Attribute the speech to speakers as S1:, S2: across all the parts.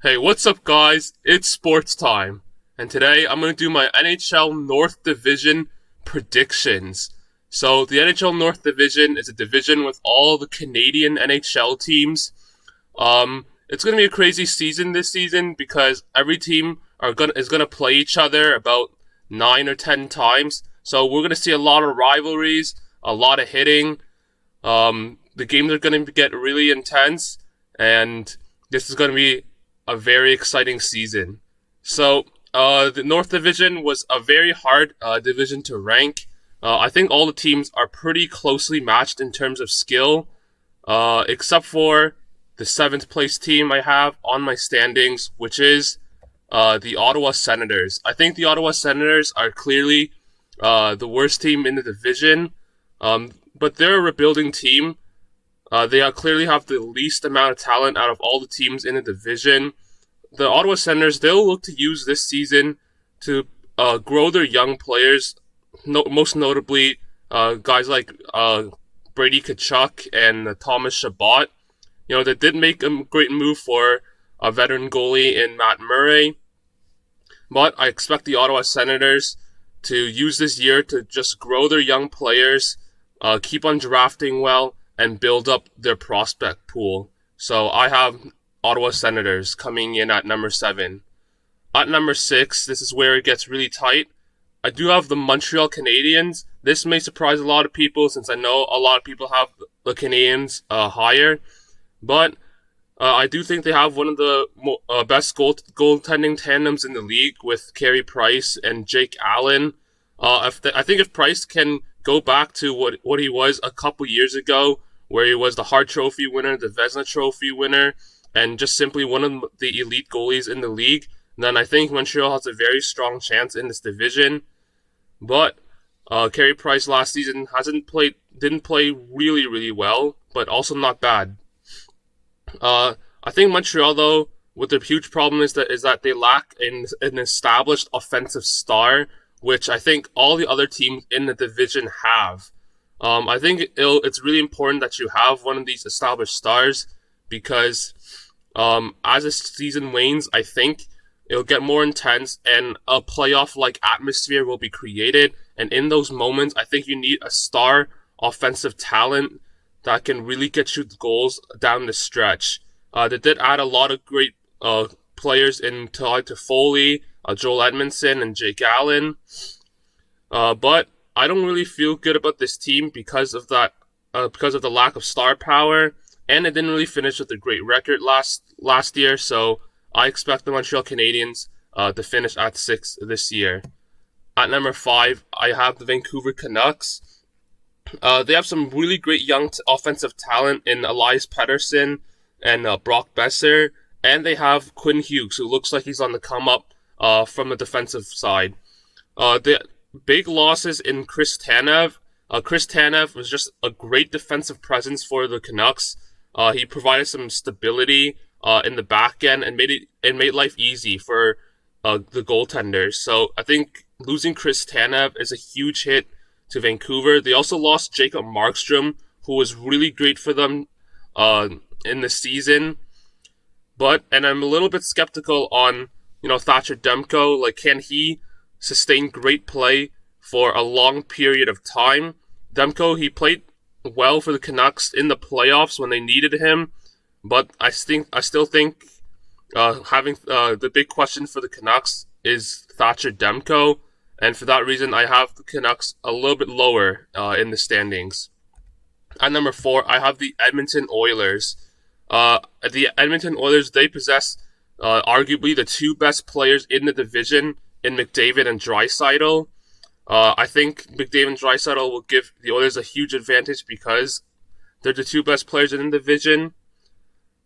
S1: Hey, what's up, guys? It's sports time. And today I'm going to do my NHL North Division predictions. So, the NHL North Division is a division with all the Canadian NHL teams. It's going to be a crazy season this season because every team is going to play each other about 9 or 10 times. So, we're going to see a lot of rivalries, a lot of hitting. The games are going to get really intense, and this is going to be a very exciting season. So, the North Division was a very hard division to rank. I think all the teams are pretty closely matched in terms of skill, except for the seventh place team I have on my standings, which is the Ottawa Senators. I think the Ottawa Senators are clearly the worst team in the division, but they're a rebuilding team. They clearly have the least amount of talent out of all the teams in the division. The Ottawa Senators, they'll look to use this season to grow their young players, most notably guys like Brady Tkachuk and Thomas Chabot. They did make a great move for a veteran goalie in Matt Murray, but I expect the Ottawa Senators to use this year to just grow their young players, keep on drafting well, and build up their prospect pool. So I have Ottawa Senators coming in at number 7. At number 6, this is where it gets really tight. I do have the Montreal Canadiens. This may surprise a lot of people since I know a lot of people have the Canadiens higher. But I do think they have one of the best goaltending tandems in the league with Carey Price and Jake Allen. I think if Price can go back to what he was a couple years ago, where he was the Hart Trophy winner, the Vezina Trophy winner, and just simply one of the elite goalies in the league, then I think Montreal has a very strong chance in this division. But Carey Price last season didn't play really, really well, but also not bad. I think Montreal, though, with their huge problem is that they lack an established offensive star, which I think all the other teams in the division have. I think it's really important that you have one of these established stars because as the season wanes, I think it'll get more intense and a playoff-like atmosphere will be created. And in those moments, I think you need a star offensive talent that can really get you goals down the stretch. They did add a lot of great players in Toffoli, Joel Edmondson, and Jake Allen. But I don't really feel good about this team because of that, because of the lack of star power, and it didn't really finish with a great record last year. So I expect the Montreal Canadiens to finish at 6 this year. At number 5, I have the Vancouver Canucks. They have some really great young offensive talent in Elias Pettersson and Brock Besser, and they have Quinn Hughes, who looks like he's on the come up from the defensive side. The big losses in Chris Tanev. Chris Tanev was just a great defensive presence for the Canucks. He provided some stability in the back end and made life easy for the goaltenders. So I think losing Chris Tanev is a huge hit to Vancouver. They also lost Jacob Markstrom, who was really great for them in the season. And I'm a little bit skeptical on Thatcher Demko. Like, can he sustain great play for a long period of time? Demko, he played well for the Canucks in the playoffs when they needed him, but I still think having the big question for the Canucks is Thatcher Demko, and for that reason, I have the Canucks a little bit lower in the standings. At number 4, I have the Edmonton Oilers. The Edmonton Oilers, they possess arguably the 2 best players in the division in McDavid and Draisaitl. I think McDavid and Draisaitl will give the Oilers a huge advantage because they're the 2 best players in the division.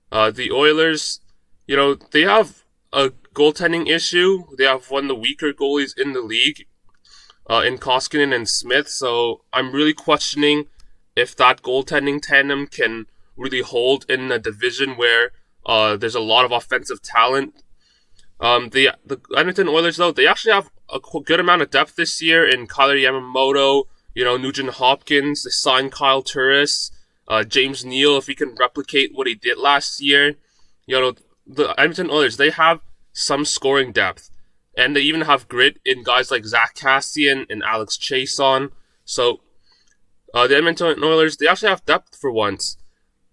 S1: The Oilers, they have a goaltending issue. They have one of the weaker goalies in the league in Koskinen and Smith, so I'm really questioning if that goaltending tandem can really hold in a division where there's a lot of offensive talent. The Edmonton Oilers, though, they actually have a good amount of depth this year in Kyler Yamamoto, Nugent Hopkins. They signed Kyle Turris, James Neal, if he can replicate what he did last year. the Edmonton Oilers, they have some scoring depth, and they even have grit in guys like Zach Cassian and Alex Chason. So the Edmonton Oilers, they actually have depth for once.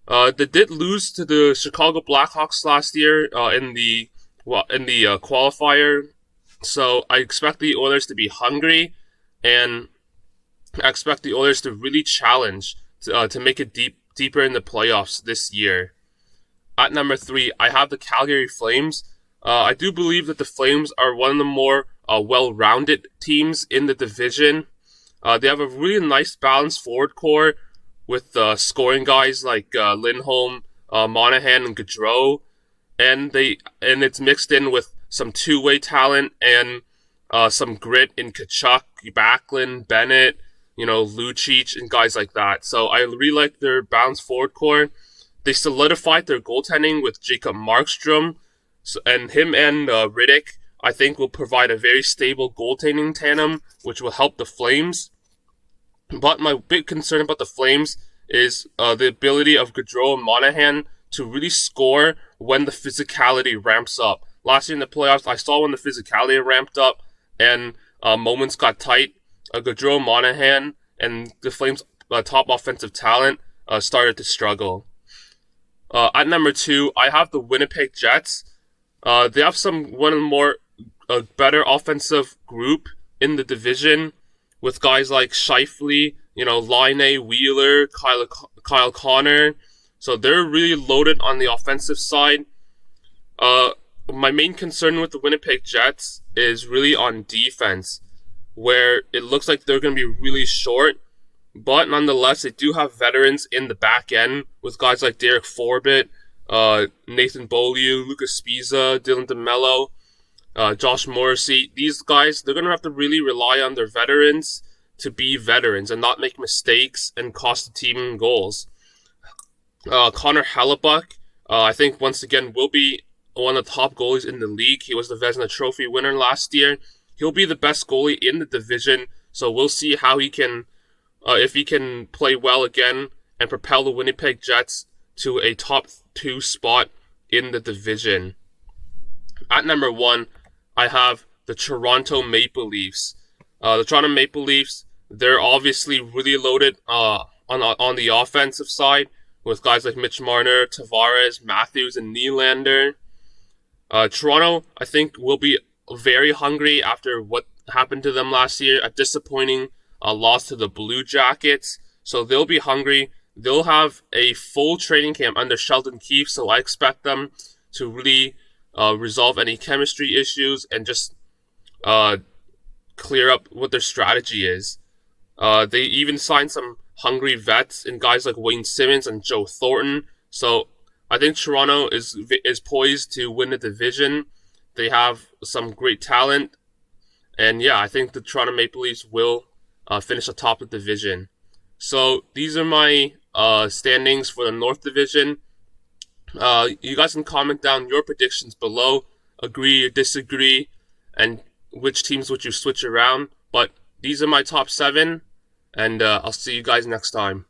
S1: They did lose to the Chicago Blackhawks last year in the qualifier, so I expect the Oilers to be hungry, and I expect the Oilers to really challenge to make it deeper in the playoffs this year. At number 3, I have the Calgary Flames. I do believe that the Flames are one of the more well-rounded teams in the division. They have a really nice balanced forward core with scoring guys like Lindholm, Monahan, and Gaudreau, and it's mixed in with some two-way talent and some grit in Tkachuk, Backlund, Bennett, Lucic, and guys like that. So I really like their balanced forward core. They solidified their goaltending with Jacob Markstrom, and him and Riddick, I think, will provide a very stable goaltending tandem, which will help the Flames. But my big concern about the Flames is the ability of Gaudreau and Monahan to really score when the physicality ramps up. Last year in the playoffs, I saw when the physicality ramped up and moments got tight, Gaudreau, Monahan, and the Flames' top offensive talent started to struggle. At number 2, I have the Winnipeg Jets. They have one of the more better offensive group in the division, with guys like Scheifele, Laine, Wheeler, Kyle Connor. So they're really loaded on the offensive side. My main concern with the Winnipeg Jets is really on defense, where it looks like they're going to be really short. But nonetheless, they do have veterans in the back end with guys like Derek Forbett, Nathan Beaulieu, Lucas Spiza, Dylan DeMello, Josh Morrissey. These guys, they're going to have to really rely on their veterans to be veterans and not make mistakes and cost the team goals. Connor Hellebuyck, I think once again will be one of the top goalies in the league. He was the Vezina Trophy winner last year. He'll be the best goalie in the division, so we'll see how he can, if he can play well again and propel the Winnipeg Jets to a top 2 spot in the division. At number 1, I have the Toronto Maple Leafs. The Toronto Maple Leafs, they're obviously really loaded on the offensive side with guys like Mitch Marner, Tavares, Matthews, and Nylander. Toronto, I think, will be very hungry after what happened to them last year, a disappointing loss to the Blue Jackets. So they'll be hungry. They'll have a full training camp under Sheldon Keefe, so I expect them to really resolve any chemistry issues and just clear up what their strategy is. They even signed some hungry vets in guys like Wayne Simmons and Joe Thornton. So I think Toronto is poised to win the division. They have some great talent. And yeah, I think the Toronto Maple Leafs will finish atop the division. So these are my standings for the North Division. You guys can comment down your predictions below, agree or disagree, and which teams would you switch around. But these are my top 7, and I'll see you guys next time.